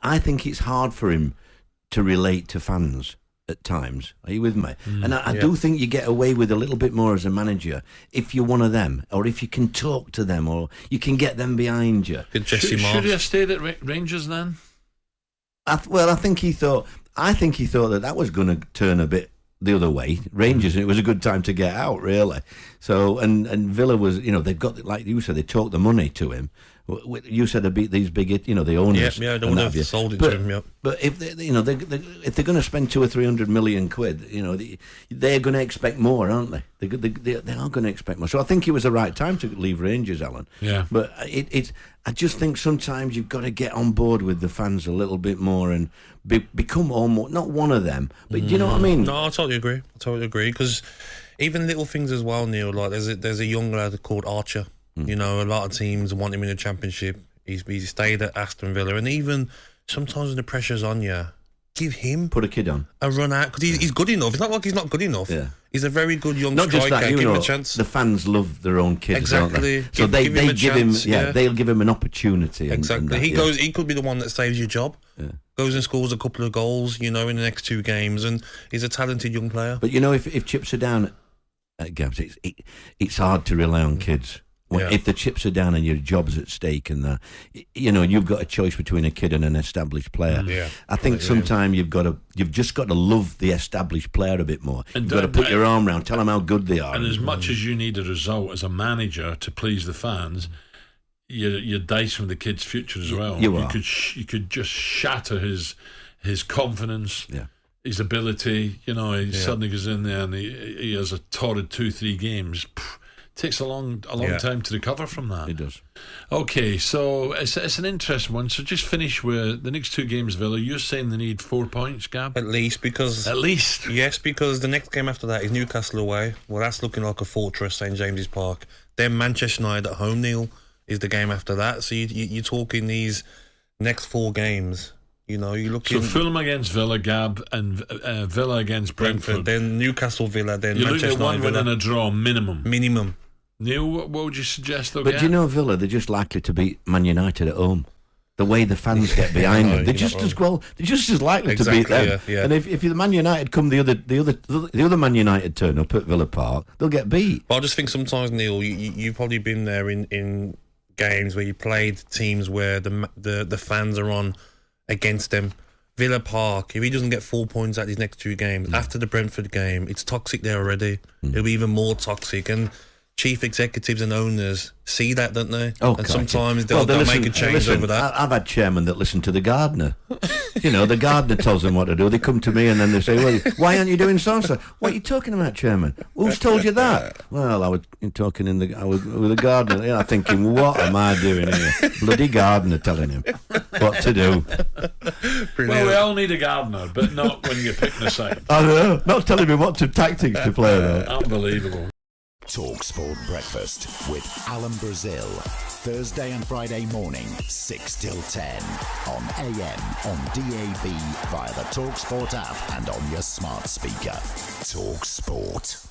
I think it's hard for him to relate to fans at times. Are you with me? And I do think you get away with a little bit more as a manager if you're one of them, or if you can talk to them, or you can get them behind you. Should he have stayed at Rangers then? I think he thought that was going to turn a bit the other way, Rangers, and it was a good time to get out, really. So, and Villa was, they've got, like you said, they talked the money to him. You said they beat these big, the owners. Yeah, they would have sold it to him. Yeah. But if they, if they're going to spend 200 or 300 million quid, they're going to expect more, aren't they? They are going to expect more. So I think it was the right time to leave Rangers, Alan. Yeah. But I just think sometimes you've got to get on board with the fans a little bit more and become almost not one of them. But do you know what I mean? No, I totally agree. Because even little things as well, Neil. Like there's a young lad called Archer. A lot of teams want him in the Championship. He's stayed at Aston Villa, and even sometimes when the pressure's on you, put a kid on a run out, because he's good enough. It's not like he's not good enough. Yeah. He's a very good young not striker. Just that, give him a chance. The fans love their own kids, exactly. Don't they? So they give him they'll give him an opportunity. Exactly. He could be the one that saves your job. Yeah. Goes and scores a couple of goals, in the next 2 games, and he's a talented young player. But if chips are down at Gabs, it's hard to rely on kids. If the chips are down and your job's at stake, and you've got a choice between a kid and an established player. I think sometimes you've just got to love the established player a bit more. And you've got to put your arm around, tell them how good they are. And as much as you need a result as a manager to please the fans, you're dicing with the kid's future as well. You could just shatter his confidence. Yeah. His ability. He suddenly goes in there and he has a torrid 2-3 games. Takes a long time to recover from that. It does. Okay, so it's an interesting one. So just finish with the next 2 games, Villa. You're saying they need 4 points, Gab? At least. Yes, because the next game after that is Newcastle away. Well, that's looking like a fortress, St James's Park. Then Manchester United at home, Neil, is the game after that. So you're talking these next 4 games. You're looking. So Fulham against Villa, Gab, and Villa against Brentford. Then Newcastle, Villa, then you're Manchester United. You're looking at 1 win and a draw, minimum. Neil, what would you suggest, though? But Villa, they're just likely to beat Man United at home. The way the fans get behind them, they're just as likely to beat them. Yeah. And if the Man United come, the other Man United turn up at Villa Park, they'll get beat. But I just think sometimes, Neil, you've probably been there in games where you played teams where the fans are on against them. Villa Park, if he doesn't get 4 points at these next 2 games, after the Brentford game, it's toxic there already. It'll be even more toxic. And chief executives and owners see that, don't they? And sometimes they'll make a change over that. I've had chairmen that listen to the gardener. The gardener tells them what to do. They come to me and then they say, well, why aren't you doing so-and-so? What are you talking about, chairman? Who's told you that? Well, I was talking with the gardener. I'm thinking, what am I doing here? Bloody gardener telling him what to do. Well, we all need a gardener, but not when you're picking a side. I don't know. Not telling me what tactics to play, though. Unbelievable. talkSPORT Breakfast with Alan Brazil. Thursday and Friday morning, 6 till 10. On AM, on DAB, via the talkSPORT app and on your smart speaker. talkSPORT.